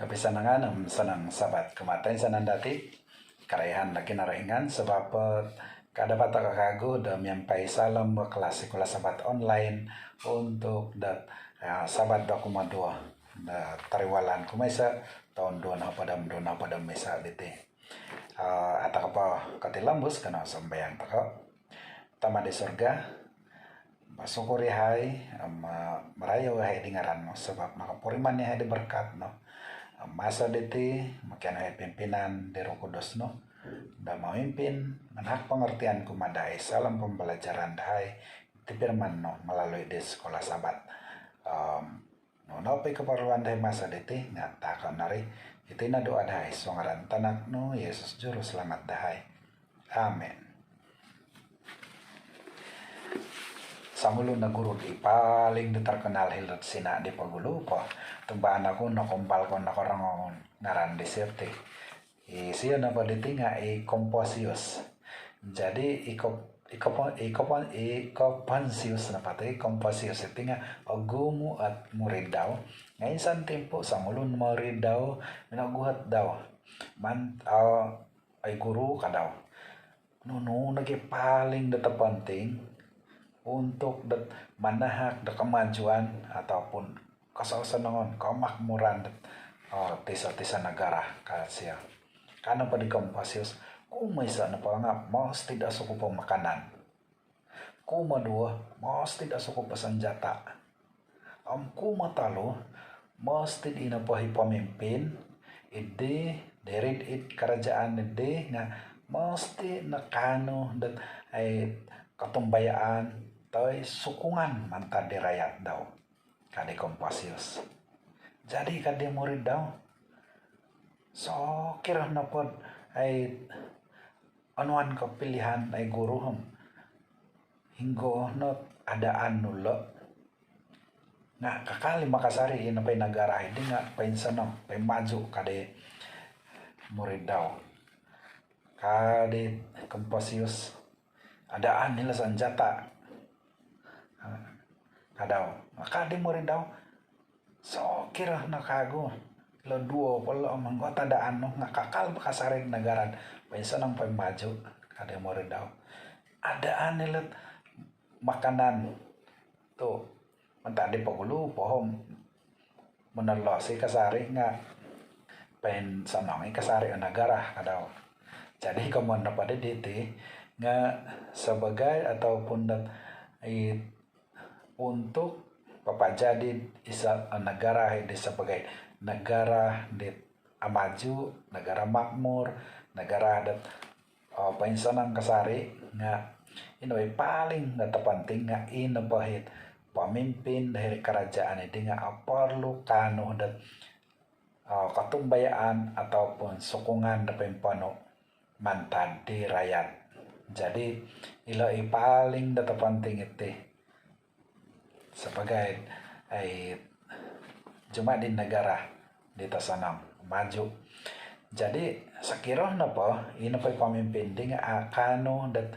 Kapisanangan sanang sabat kematain sanan dati karayahan lagi naraingan sebab kada pata kakago da miampai salam kelas sekolah sabat online untuk sabat da kumadua da tariwalan kumaisa tahun dua pada mesa dite atau apa katilambus kana sambayang taka tama di surga masukuri hai merayo hai dengaran no sebab nakapuriman ni hai di berkat no masa diti makian hai pimpinan di Roh Kudus no da memimpin menak pengertian kumadai salam pembelajaran dahai di firman no melalui di sekolah sabat no nopi keperluan dahai masa diti ngatakan nari itina doa dahai songaran tanak no Yesus juru selamat dahai amin. Samulu na guru di paling terkenal hilat sina di pagulu po tumbaan ako nakumpal ko nakarangon ngaran di sirte siya na paditinga Composius jadi Composius na pati Composius iti nga agumu at murid daw ngayon san tempo samulun murid daw minaguhat daw ay guru ka daw no paling datapanting untuk manahak da kemajuan ataupun kasasanangon kamakmuran tisa negara kasya kana pa di Compasius kumaysa na pangap mas tidak suku pemakanan kumadua mas tidak suku pasanjata kumatalo mas tidak inapahi pamimpin ide derit kerajaan ide nga mesti nakano dan ay katumbayaan toy sukungan mantan di rakyat daw kadi Compasius jadi kadi murid daw so kira na pod ay anuan kapilihan ay guru hinggo no adaan nulo nga kakali makasari ina pay negara hindi nga painsanong pay maju kadi murid daw kadi Compasius adaan nila sanjata kadaw makadi mo rin daw so kira nakago lo duo pala manggota daan no nakakal makasarig nagaran paisa ng pamaju kadi mo rin daw adaan nila makanan to mantadi pagulo pohom menalosi kasari nga pen sanong kasari ang nagara kadaw jadi kamon na pada diti nga sebagai ataupun untuk papajadi isa negara di sebagai negara di maju, negara makmur, negara dat painsanang kasari nga inoy paling natapanting nga inapahit pamimpin dari kerajaan ini nga perlu kano dat katumbayaan ataupun sokongan dapat pano mantan di rakyat. Jadi ilo paling natapanting iti sebagai cuma di negara di tasanam maju. Jadi sakiro na po ino pa pamimpin di nga kano dat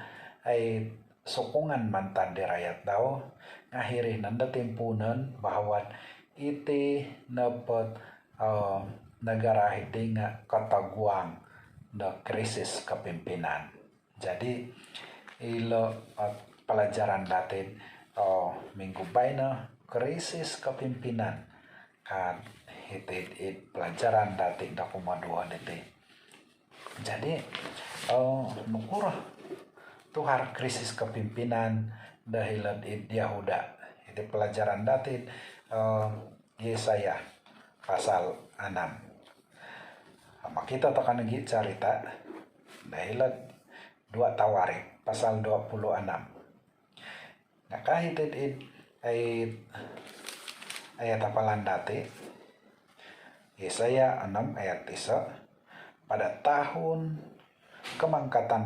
ay sokongan mantan di rakyat daw ngahirin nanda timpunan bahwa iti napot negara iti nga kataguang da krisis kepimpinan. Jadi ilo pelajaran datin minggu baina krisis kepimpinan kan hitit pelajaran datin da kumadua dete. Jadi nukura tuhar krisis kepimpinan dahilan Yahuda itu pelajaran datin Yesaya pasal 6. Kita tekan lagi cerita dahilan 2 Tawarik pasal 26. Nah kahit ayat apalan dati Yesaya 6 ayat 1 pada tahun kemangkatan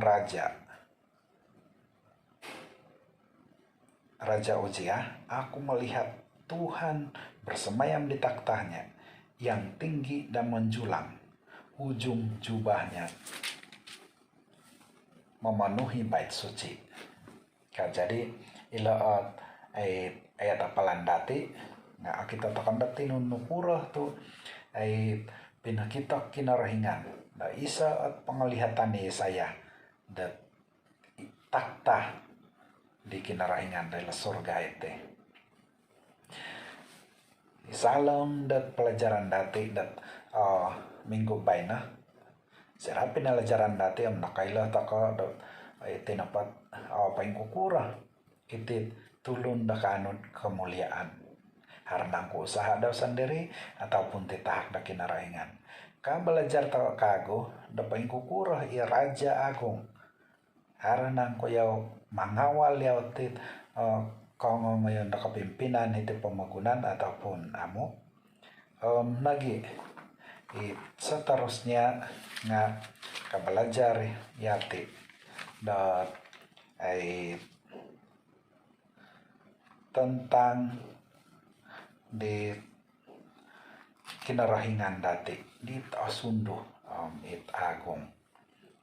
Raja Uzia, aku melihat Tuhan bersemayam di taktanya yang tinggi dan menjulang, ujung jubahnya memenuhi bait suci. Jadi ila ayat apalan dati nga kita tekan dati nukura tu ay pinakitok kinarahingan da isa at penglihatan ni saya da takta di kinarahingan dari surga itu. Isalam dat pelajaran dati dat minggu baina serapi pelajaran dati am nakailah taka dat tinapat paing kukura itit tulun da kanun kemuliaan harnang ku usaha daw sendiri ataupun titahak da kinarahingan ka belajar ta kago da paing kukura i raja agung harnang ko yaw mangawal yaw tit kong ngayon na kapimpinan iti pamagunan ataupun amo nagi seterusnya nga kabelajar yati da ay tentang di kinarahingan dati di Tasundo it agung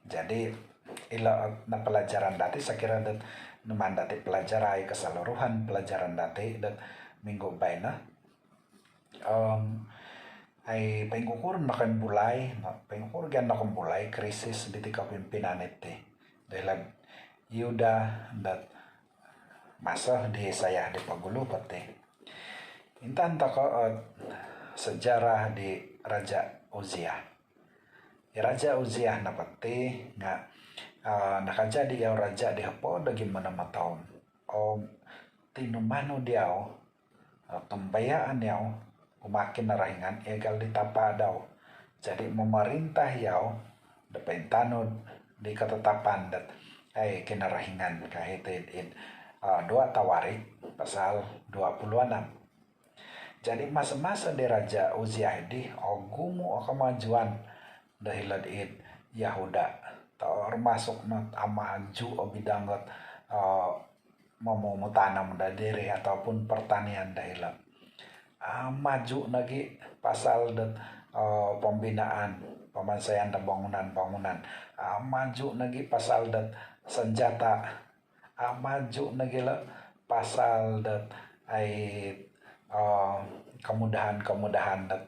jadi ila na pelajaran dati saya kira dat naman dati pelajaran keseluruhan pelajaran dati dan minggu baina ay pengukur nakan bulay pengukur gan nakan bulay krisis di tika pimpinan iti dahil yuda dat masa di saya di pagulo pati intan taka sejarah di Raja Uzziah Raja Uzziah na pati nga nakajadi yaw raja di hapo da gimana matahon tinumano diyaw tumbayaan yaw umakin na rahingan egal ditapa daw jadi memerintah yaw da pentanod di ketetapan dat ay kinarahingan kahit dua tawarik pasal 26 jadi masa-masa di Raja Uzziah di gumu o kemajuan dahil Yahuda termasuk maju o bidanggot memutanam dadiri ataupun pertanian dahila maju lagi pasal dat pembinaan pemansayan dan bangunan maju lagi pasal dat senjata maju lagi pasal dat ay kemudahan dat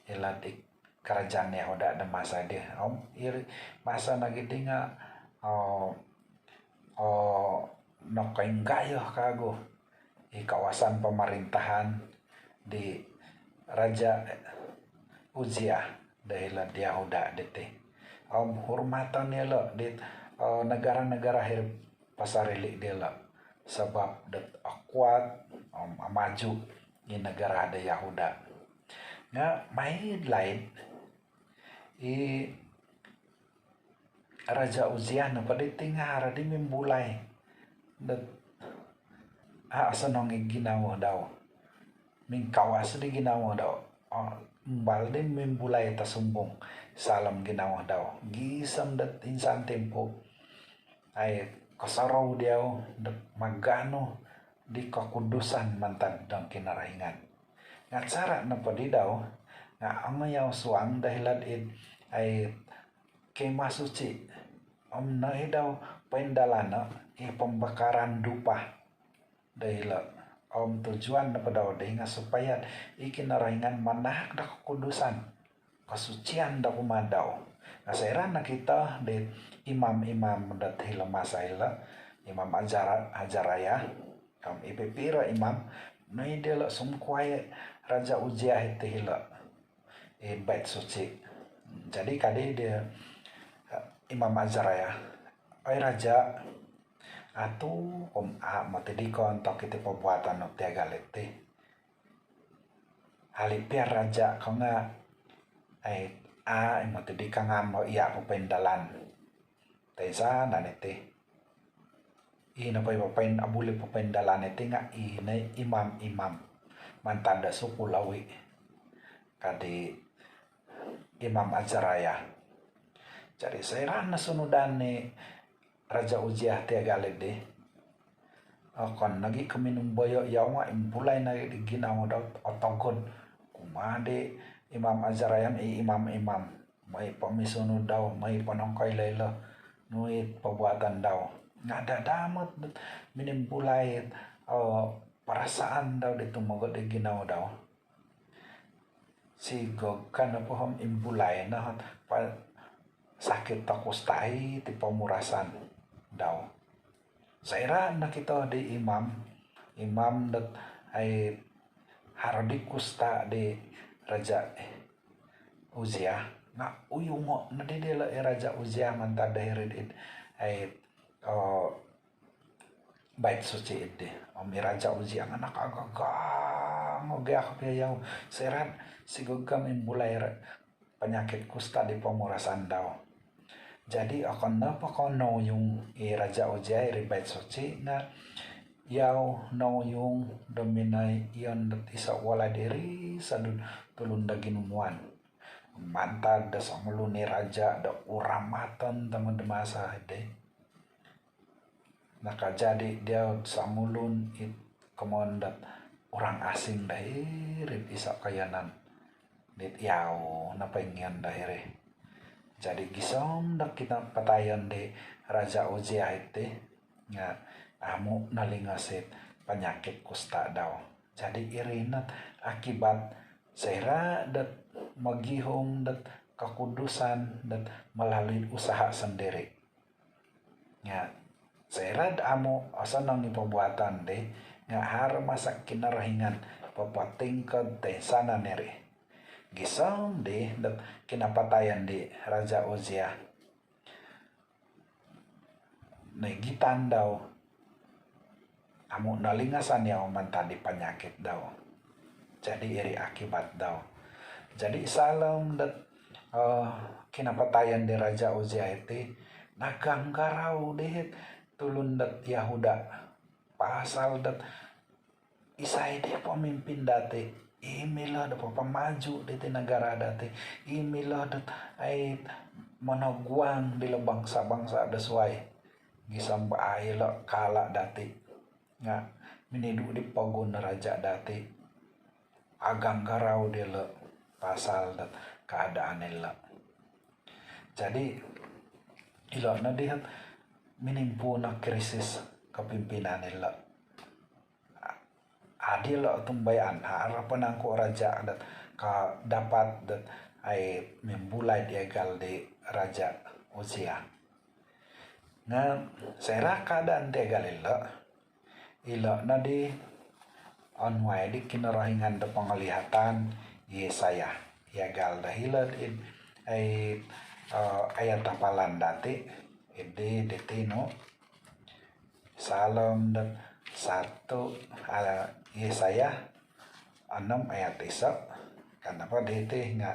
iladik kerajaan Yahuda dan masa dia masa lagi tinga nakainggayah kago di kawasan pemerintahan di Raja Uzziah dahil Yahuda diti hormatan nila di negara-negara hirap pasarili nila sebab dat kuat maju di negara ada Yahuda nga may lain Raja Uzziah na paditing hara di mimbulay dat asanong ginawa daw mingkawas di ginawa daw mbal din mimbulay tasumbong salam ginawa daw gisam dat insan tempo ay kasaraw diyaw dat magano di kakudusan mantan ng kinarahingan nga cara na padi daw nga amayaw suang dahilan ay kay masuci na daw paindalana pembakaran dupa dahil tujuan na padaw dahil nga supaya ikinarahingan manahak na kukudusan kasucian da kumadaw nasairan na kita di imam-imam dat hila masayla imam ajaraya ipipira imam na idila sumkwaya Raja Uzziah iti hila bait suci jadi kadi dia Imam Azaraya ay raja atu matidikon tok iti pembuatan no tiagal iti halipiar raja ko nga ay matidika nga mo iya po pendalan taysa naniti ina pa ipapain abuli po pendalan iti nga imam mantanda supulawi kadi Imam Azaraya jadi saya na sunudan ni Raja Uzziah tiagalid di kon nagi kaminum boyo yaw nga imbulay na ginawa daw otogon kumade Imam Azaraya imam may pamisunod daw may panongkay layla nuit pabuatan daw nga dadamot minimbulay parasaan daw dito magod ginawa daw si gog kan apa hom imbulay na pa sakit takustai ti pamurasan daw. Sa ira nakita di imam dat ay haradik kusta di Raja Uzia nga uyungo na di dila Raja Uzia manta dahirin ay bait suci ide om Raja Uzia nga nakagagang oge akapiyaw seran sigug kami mulai penyakit kusta di pamurasan daw. Jadi akan na pakono yung Raja Uzia bait suci nga yaw no yung dominay iyon isa wala diri sa tulun da ginumuan mantag da sa mulo ni raja da uramatan tama demasa de nakajadi dia sa mulun it komandat orang asing dahiri isa kayanan dit yaw napengyan dahiri jadi gisom da kita patayan de Raja Uzia ite nga amo nalingasit penyakit kusta daw. Jadi irinat akibat sera dat magihong dat kakudusan dat melalui usaha sendiri. Ya, sera amo asa nang ipabuatan de nga har masak kinarahingan papatingkad te sana nere. Gisam de dat kinapatayan de Raja Uzia. Nagitan daw amo nalingasan niya umantadi penyakit daw. Jadi iri akibat daw. Jadi salam dat kinapatayan di Raja Uzia itu naganggaraw dihit tulun dat Yahuda pasal dat isay di pemimpin dati imilah da pamaju di negara dati imilah dat ay managuang di bangsa-bangsa dasway gisam baayla kala dati nga minidu di pagun raja dati agang garaw dila pasal dat keadaan nila. Jadi ilo na dihat minimpu na krisis kepimpinan nila. Adil tumbayan harapan angko raja dat ka dapat dat ay membulay diagal di Raja Uzia. Nga sera keadaan diagal ilo na di onway di kinarahingan da pangalihatan Yesaya yagal dahilat ay ayat tapalan dati ide detino salam dan 1 Yesaya 6 ayat 1 kenapa dete nga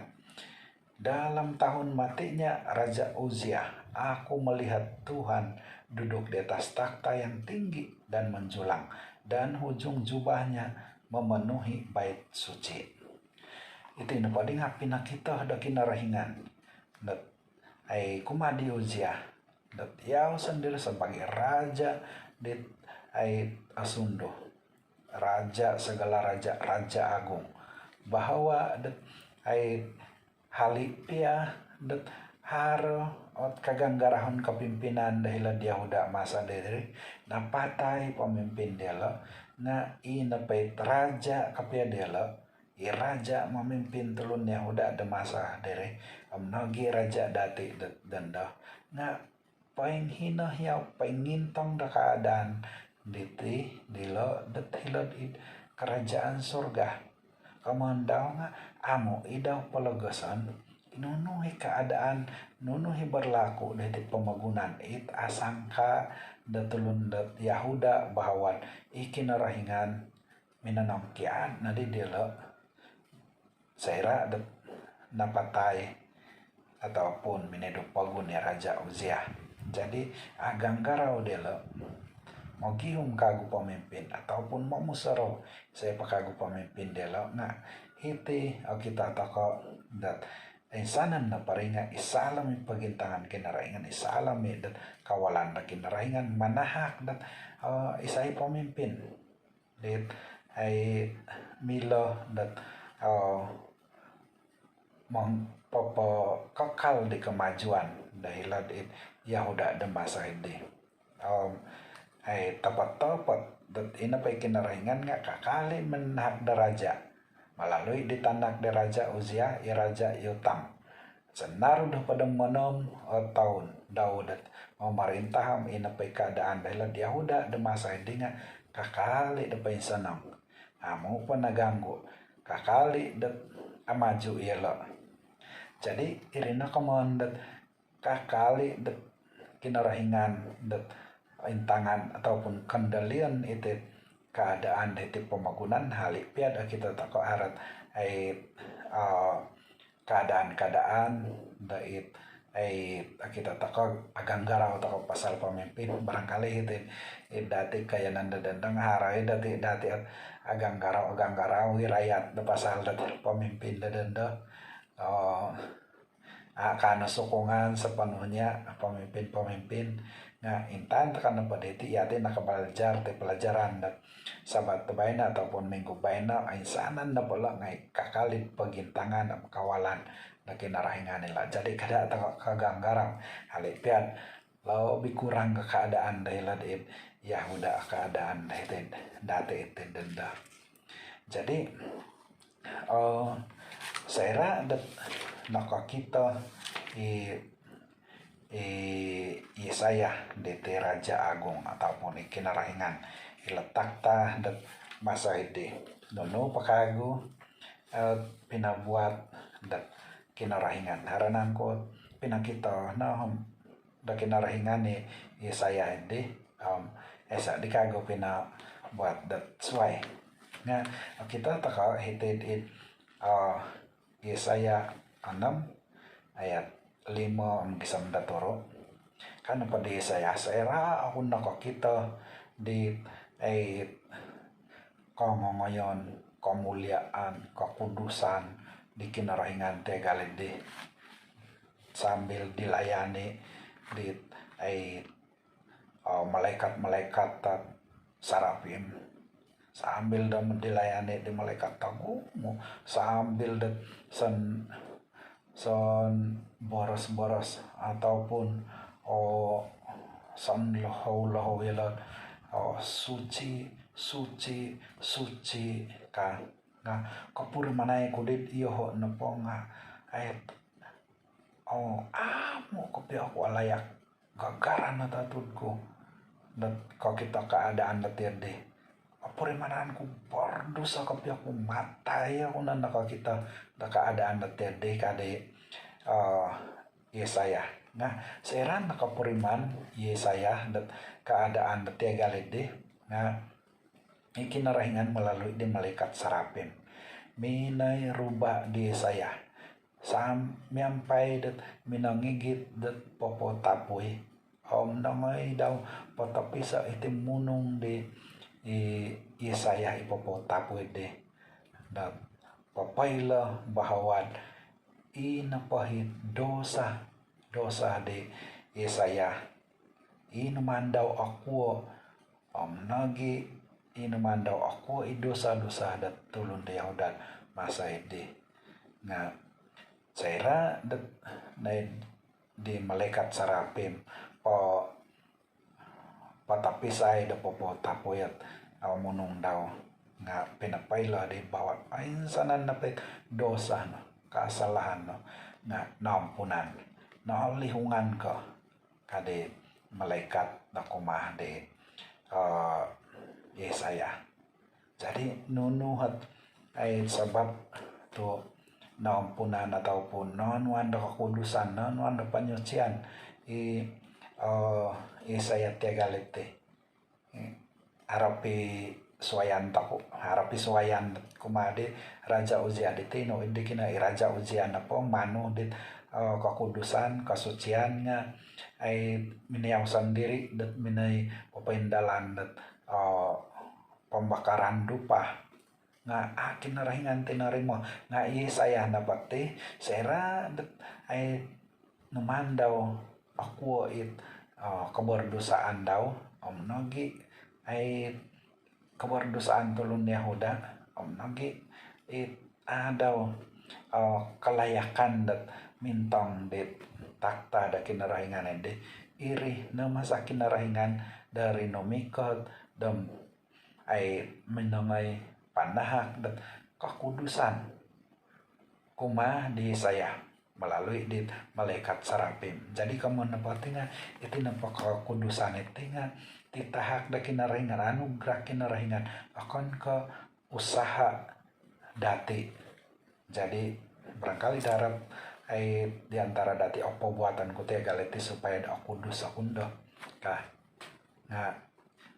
dalam tahun matinya Raja Uzia aku melihat Tuhan duduk di atas takhta yang tinggi dan menjulang dan ujung jubahnya memenuhi bait suci. Itu yang paling hapina kita ada kinarahingan. Dat ay kumadi Uzia. Dat yaw sendiri sebagai raja di ay asundo. Raja segala raja, raja agung. Bahwa dat ay halipia dat haro ot kaganggarahon kepimpinan dahil dia udah masa dari napatay pemimpin dela na inapait raja kapia dela i raja memimpin telun dia udah ada masa dari amnagi raja dati danda na paing hina hiaw paingintong da keadaan diti dilo dat hilod kerajaan surga kamandaw nga amo idaw palagasan nunuhi keadaan nunuhi berlaku dari pemagunan it asangka datulun dat Yahuda bahwa ikinarahingan minanamkian nadi dila saira dat napatay ataupun minedok pagun ya Raja Uzia. Jadi agang garaw dila mau gihum kagu pemimpin ataupun mau musaro saya pakagu pemimpin dila nah hiti o kita toko dat insanan na paringa isalami pagintangan kinaraingan isalami dat kawalan na kinaraingan manahak dat isay pemimpin dit ay milo dat kekal di kemajuan dahil dit Yahuda de masa ini ay tapat dat ina pa kinaraingan nga kakali menhak daraja melalui ditanak de Raja Uzia i Raja Yotam. Senar udah pada menom tahun Daudat memerintah inapai keadaan dalam Yahuda de masa dinga kakali de pensenang. Mau pun naganggu kakali de amaju ielo. Jadi irina kemondet kakali de kinarahingan de intangan ataupun kendalian itu keadaan itu pemagunan halik piada kita tak arat keadaan-keadaan dait kita tak agang garau tak pasal pemimpin barangkali itu dati kaya nanda dandang harai dati agang garau wirayat de pasal dati pemimpin danda karena sokongan sepenuhnya pemimpin nah intan karena pada itu ya nak belajar pelajaran dan sabat baina ataupun minggu baina ainsanan na pula ngai kakali pegintangan kawalan lagi narahingan lah jadi kada kaganggaram halipian lau lebih kurang ke keadaan dahila din ya udah keadaan dahil date itu denda jadi saya dat nak kita Yesaya DT Raja Agung ataupun kinarahingan iletak tah dat masa ide nono pakagu pinabuat dat kinarahingan haranangkot pinakita na da kinarahingan ni Yesaya ide esa dikago pina buat dat suai nga kita taka hited Yesaya 6 ayat 5 kisah mendatoro kan pada Yesaya saya aku nak kita di kongongoyon kemuliaan kekudusan di kinarahingan tegalede sambil dilayani di malaikat-malaikat sarapim sambil dan dilayani di malaikat tagumu sambil son boros-boros ataupun son lahu yalan suci ka nga kapur manay kudit iyo na po nga ay amo kopi ako alayak gagaran na tatod ko dat ko kita keadaan na tiyerde apure manaan ko berdosa kopi ako matay ako na nakakita na keadaan na tiyerde kade Yesaya nah seran nakapuriman Yesaya dat keadaan dat tiagalede nga ikinarahingan melalui di malaikat sarapim minay ruba di Yesaya sampai dat minangigit dat popotapoy namay daw potapisa itim munong di Yesaya ipopotapoy de dat papayla bahawad inapahit dosa di Yesaya inuman daw ako nagi inuman daw ako dosa-dosa dat tulon di Yahudan masa ini nga saya dat di malaikat sarapim patapisay da po tapoyat munong daw nga pinapayla di bawat ainsanan na dosa no kasalahan no nga naampunan nalihungan ko kade malaikat na kumah de Yesaya jadi nunuhat ay sabab to naampunan ataupun nanuan da kakudusan nanuan da panyucian Yesaya tiagalete harapi suwayan kumade Raja Uzia ditino hindi kina Raja Uzia na po mano dit kakudusan kasucian nga ay minayaw sendiri dat minay papaindalan dat pembakaran dupa nga akin narahingan tinarimo nga Yesaya na bakti sera dat ay naman daw ako kaberdosaan daw nagi ay kaberdosaan tulon ni Yahuda nagi daw kalayakan dat mintong dit takta da kinarahingan ende iri na masa kinarahingan dari nomikot dam ay minangay panahak dat kekudusan kuma di saya melalui di malaikat sarapim. Jadi kamu nepatinga itu nampak kekudusan itu titahak da kinarahingan anugerah kinarahingan akan ke usaha dati. Jadi barangkali darab di antara dati opo buatan ku teh galeti supaya da kudus sakunda kah. Nah,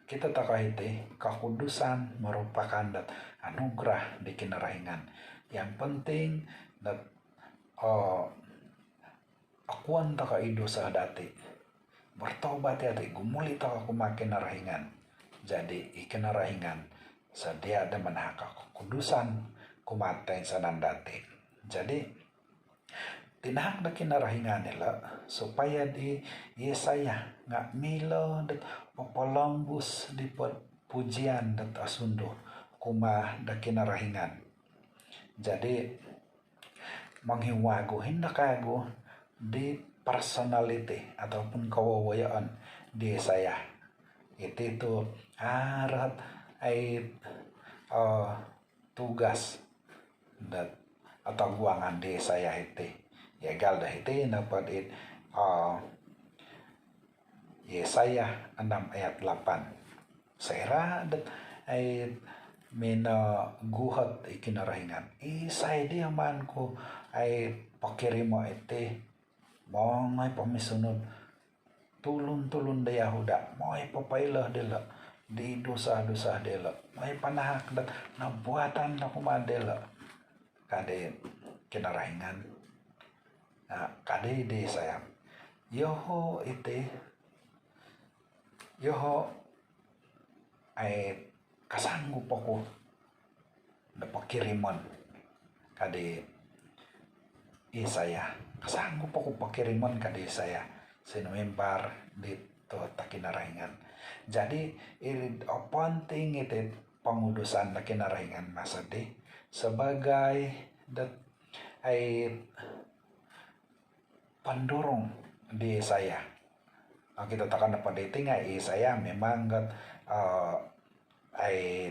kita takahiti kekudusan merupakan dat anugerah di kinarahingan. Yang penting dat akuan taka ido sa dati bertobat ya gumuli taka kumakin narahingan. Jadi ikinarahingan sedia ada menahak kekudusan kumatay sa nandati. Jadi tinahak na kinarahingan nila supaya di Yesaya nga milo dat popolambus di pujian dat asundo kuma da kinarahingan. Jadi menghiwago hinda kago di personality ataupun kawawayaan di saya itu harap tugas dat atau guangan di saya itu ya gal dah itu dapat Yesaya 6 ayat 8 saya dat mina guhat ikinarahingan isay dia man ko ay pakirimo ite mongay pamisunod tulun da Yahuda mo'y papailah dela di dosa-dosa dela mo'y panahak dat nabuatan na kumadela kade kinarahingan kade di saya yoho ay kasanggup ako na pakiriman kade Isaya kasanggup ako pakiriman kade Isaya sinumimbar dito takinarahingan. Jadi penting itu pengudusan takinarahingan masadi sebagai ay pendorong di saya. Kita takkan dapat dating saya memang ay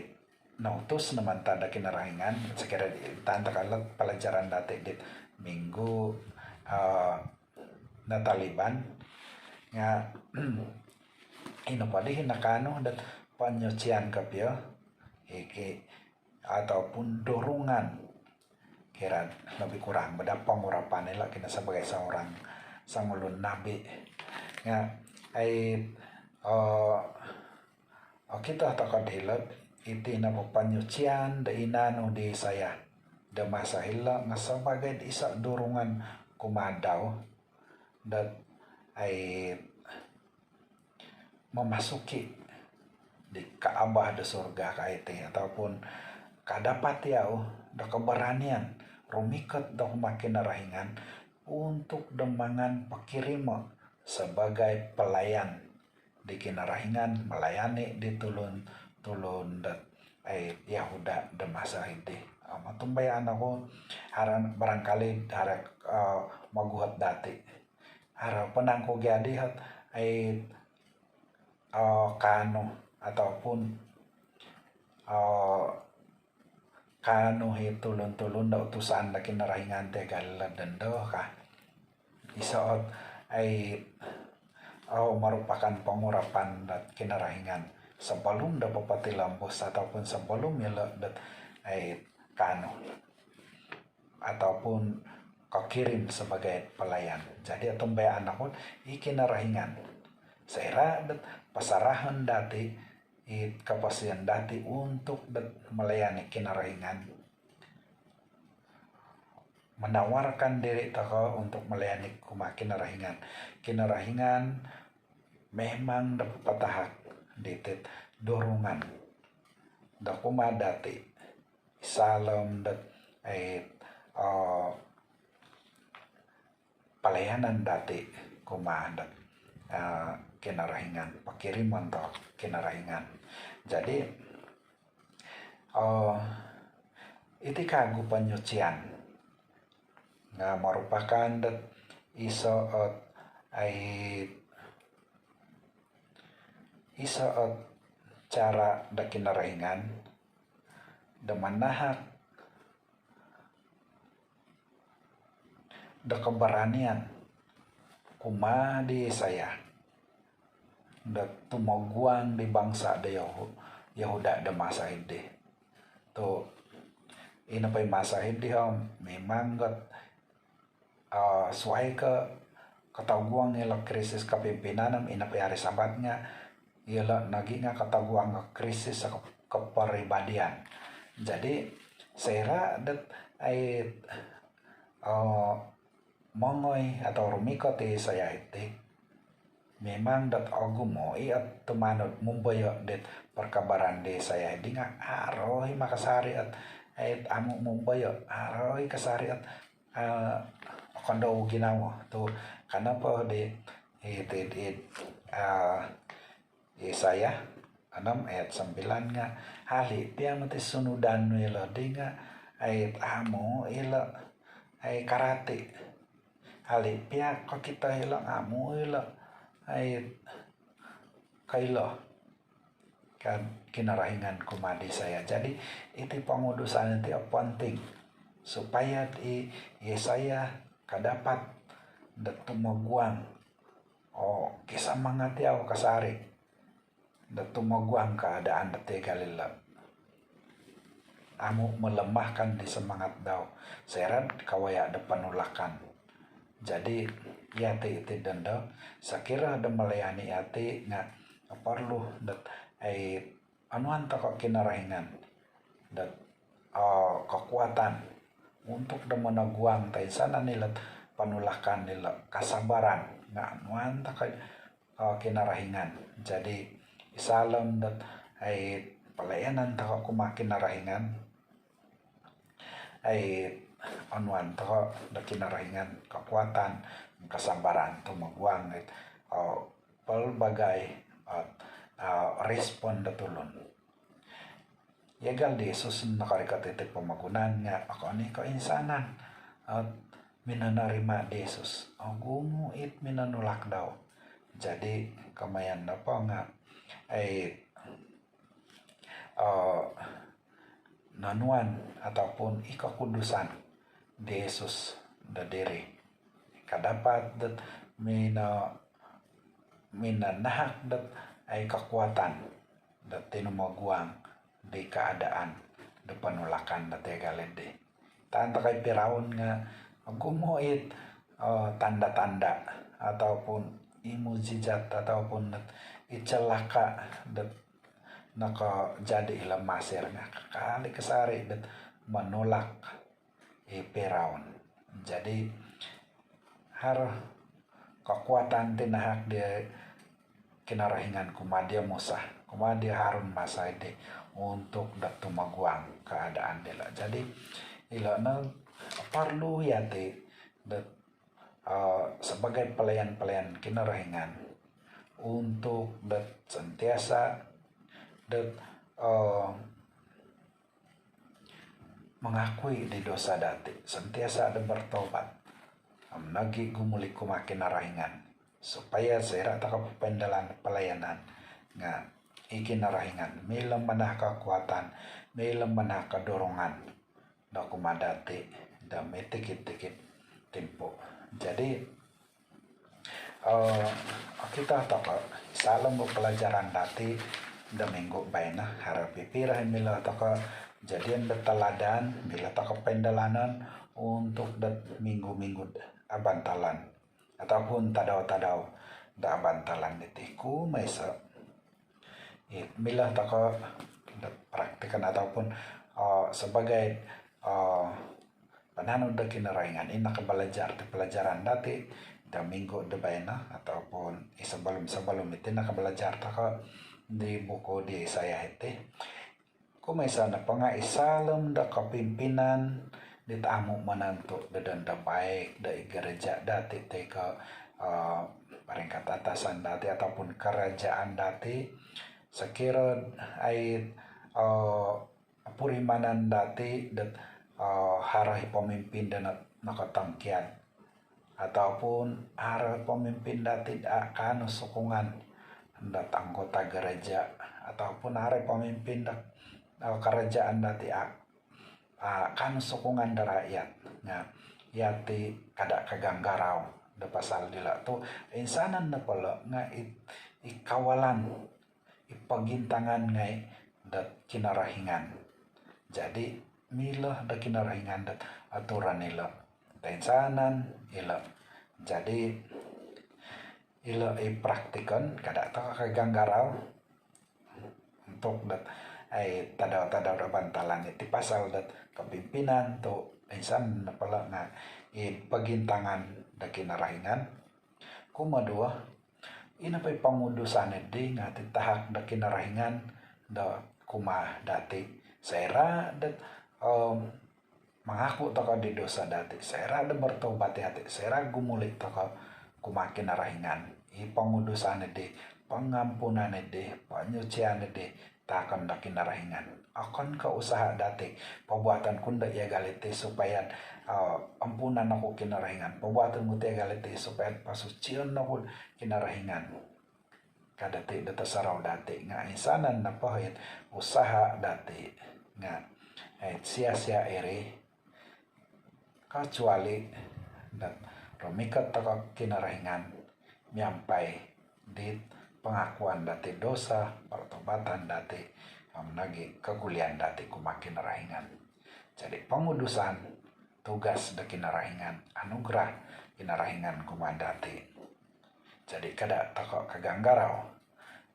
nautus naman tanda kinarahingan sekira tanda kalat pelajaran dati dit minggu na Taliban nga inopadihin nakano dat panyucian kapyo iki ataupun dorongan kira lebih kurang beda pengurapan nila kina sebagai seorang sangulun nabi nga ay kita takadilat iti na panyucian da inano di saya da masahila nga sebagai isa dorongan kumadaw dat ay memasuki di kaabah da surga kaiti ataupun kadapat yaw da keberanian rumikat da kumakinarahingan untuk demangan pakirima sebagai pelayan di kinarahingan melayani di tulun dat ay Yahuda da masa hindi matumbayan ako haran barangkali harak maguhat dati harapan ko gadihat ay kano ataupun kano tulun da utusan da kinarahingan te galadando ka isaot ay merupakan pengurapan dat kinarahingan sebelum da papatilampos ataupun sebelum dat ay kano ataupun kakirim sebagai pelayan. Jadi atumbaya anak pun ikinarahingan saya dat pasarahan dati kapasian dati untuk melayani kinarahingan menawarkan diri taka untuk melayani kinarahingan memang dapat patahak ditit dorongan da kumadati salam dat ay pelayanan dati kumadat kinarahingan pakiriman to kinarahingan. Jadi iti kagu panyucian nga merupakan dat isoot cara da kinarahingan da manahak da keberanian kuma di saya da tumaguan di bangsa da Yahuda da masa ide to ina pa masa ide memang got suai ke kataguang nila krisis kepimpinan ina pa hari sabatnya ialah nagi nga kataguang krisis sa kepribadian. Jadi saya dat ay mongoy atau rumikot saya iti memang dat ogumo at tumanod mumbayo det perkabaran de saya di nga aroy makasari at ay amo mumbayo aroy kasari at kondo ginawa to kanapa de Yesaya 6 ayat 9 nga hali tiang mati sunudan ilo di nga ay amo ilo ay karate hali pia ko kita ilo amo ilo ay kailo kan kinarahingan kumadi saya. Jadi itu pengudusan itu penting supaya Yesaya kadapat datumaguang kisah mangati ako kasari datumaguang keadaan datigalila amo melemahkan di semangat daw seran kawaya ada penolakan. Jadi yati iti denda sakira ada melayani yati nga perlu dat ay anuan ta kinarahingan dat kekuatan untuk da menaguang tay sana nila panulakan nila kasabaran nga anuan ta kinarahingan. Jadi isalam dat ay pelayanan ta kumakinarahingan ay anuan to da kinarahingan kekuatan kasabaran tumaguang pelbagai respon da tulon yagal di Yesus nakarikat iti pamagunan nga ako ni kainsanan at minanarima di Yesus gumo it minanulak daw. Jadi kamayan na po nga ay nanuan ataupun ikakudusan di Yesus da diri kadapat dat minanahak dat ay kekuatan dat tinumaguang di keadaan da panulakan da tegalede tanta kay piraon nga gumuit tanda-tanda ataupun imujizat ataupun icelaka dat naka jadi ilang maser nga kakali kasari dat manolak peraon. Jadi har kekuatan tinahak dia kinarahingan kumadia musah kumadia harun masa ide untuk dat tumaguang keadaan dela. Jadi ila na perlu yati dat sebagai pelayan-pelayan kinarahingan untuk dat sentiasa dat mengakui di dosa dati sentiasa ada bertobat nagi gumulik kumakin narahingan supaya saya rata kependalan pelayanan nga ikin narahingan milam manah kekuatan milam manah kedorongan da kumadati da metikit-tikit tempo. Jadi kita taka salam pelajaran dati da minggu baina harap pipirah mila taka jadian betaladan bila taka pendalanan untuk dat minggu-minggu abantalan ataupun tadaw-tadaw da abantalan nitiku maisa mila taka dat praktikan ataupun sebagai pananod da kinarahingan ina kabalajar di pelajaran dati da minggu da baina ataupun sebelum itu nakabalajar taka di buku di saya iti kumaisa na pa nga isalam da kapimpinan di tamu mananto da danda baik da gereja dati te ka peringkat atasan dati ataupun kerajaan dati sekira ay purimanan dati dat harahi pemimpin dan nakatangkian ataupun harahi pemimpin dati akan sukungan dat anggota gereja ataupun harahi pemimpin dat kerajaan dati kan sokongan da rakyat. Nah, yati kada kaganggarau da pasal dila tu insanan na pala nga ikawalan ipagintangan ngai dat kinarahingan. Jadi milah da kinarahingan dat aturan ila da insanan ila. Jadi ila ipraktikan kada ta kaganggarau untuk dat ay tadaw-tadaw da bantalan iti pasal dat kapimpinan to insan na pala nga ipagintangan da kinarahingan. Kumadua inapay pangudusan di nga titahak da kinarahingan da kuma dati saira dat mangaku to ka di dosa dati saira da bertobat hati saira gumulit to ka kuma kinarahingan ipangudusan di pangampunan di panyucian di takon da kinarahingan akan ka usaha dati pabuatan kunda ya galiti supaya ampunan ako kinarahingan pabuatan mo ti galiti supaya pasucion ako kinarahingan kadati data saraw dati nga insanan na pahit usaha dati nga sia-sia ere kecuali dat rumikat ta kinarahingan miampay dit pengakuan dati dosa pertobatan dati nagi kagulian dati kumakin rahingan. Jadi pengudusan tugas da kinarahingan anugerah kinarahingan kumandati. Jadi kada toko kaganggarau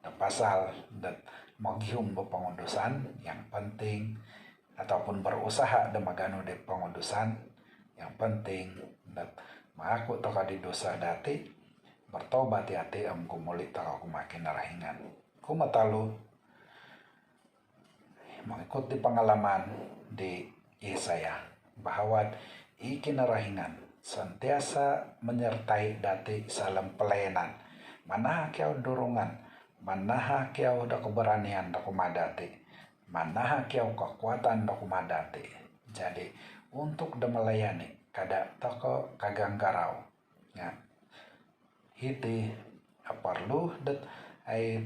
da pasal dat magihum be pengudusan yang penting ataupun berusaha da magano de pengudusan yang penting dat maaku toka di dosa dati bertobat hati kumulit toka kumakin rahingan. Kumatalu mengikuti pengalaman di Yesaya bahwa ikinarahingan sentiasa menyertai dati salam pelayanan manaha kiau dorongan manaha kiau da keberanian da kumadati manaha kiau kekuatan da kumadati. Jadi untuk da melayani kada toko kaganggarau ya hiti perlu dat ay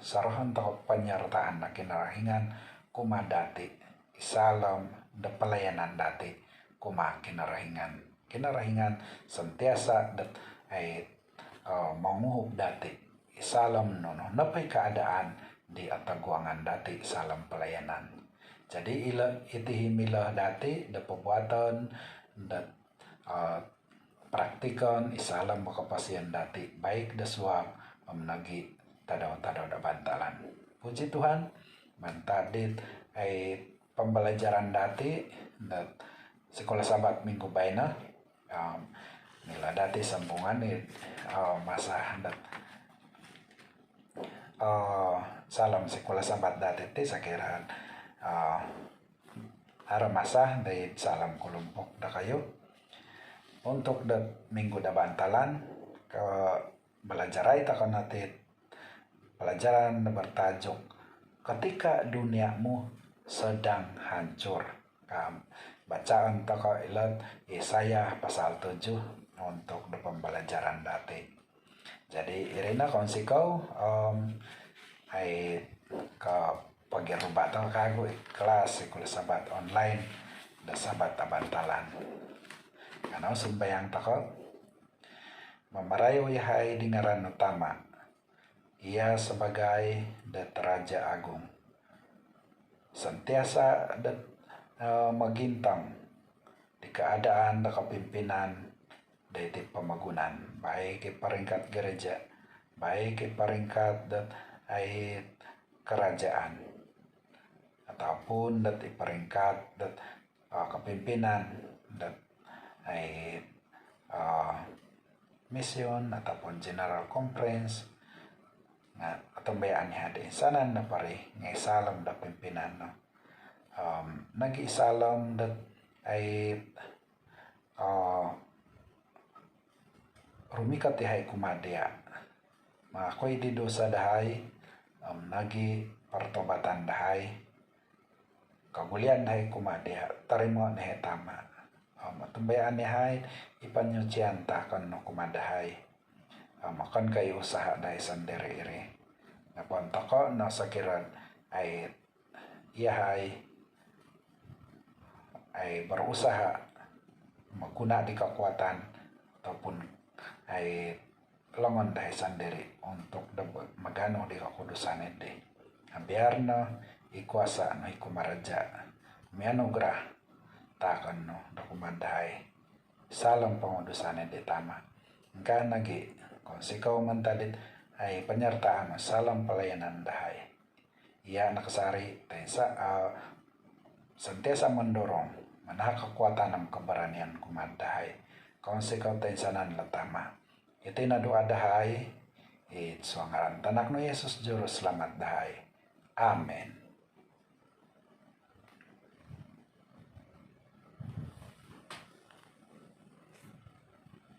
sarahan toko penyertaan na kinarahingan kumadati salam da pelayanan dati kinarahingan sentiasa dat ay manguhub dati salam nono napay keadaan di ataguangan dati salam pelayanan. Jadi ila itihimilah dati da pembuatan dat praktikan isalam makapasian dati baik da suam menagi tadaw-tadaw da bantalan. Puji Tuhan mantadit ay pembelajaran dati dat sekolah sabat minggu baina nila dati sambungan masa dat salam sekolah sabat dati ti sakiran ara masa dari salam kelompok da kayo untuk da minggu da bantalan ke belajar ita kan natit pelajaran bertajuk ketika duniamu sedang hancur. Bacaan toko ilat Yesaya pasal 7 untuk pembelajaran dati. Jadi irina konsikau ay ke pagirubah toko kago kelas sekolah sabat online da sabat tabantalan. Karena sumbayang toko memarayo yahay di ngaran utama. Ia sebagai Raja Agung. Sentiasa magintang di keadaan da kepimpinan dari pemagunan. Baik peringkat gereja, baik peringkat ay kerajaan. Ataupun dari peringkat kepimpinan ay mission ataupun general conference atau bayaannya ada insanan na pare ngay salam da pimpinan no nag-isalam dat ay rumikat tihay kumadya makoy di dosa dahay nagi pertobatan dahay kagulian dahay kumadya tarimo nahay tama matumbayaan nihay ipanyucian takon no kumadahay makan kayo usaha dahay sandere iri napon toko no sakiran ay iyahay ay berusaha maguna di kekuatan ataupun ay longon dahil sendiri untuk magano di kakudusan edi. Biar no ikuasa no ikumaraja. Mianugrah takon no dokumandahay salang pangudusan edi tama. Engka nagi kung sikaw mantalit ay penyertaan salang pelayanan dahay. Ia nakasari tayo sa sentiasa mendorong manah kekuatan ng keberanian kumandahay. Kung sikaw tayo sanan latama. Iti na doa dahay, it so ngaran tanak no Yesus Juru selamat dahay. Amen.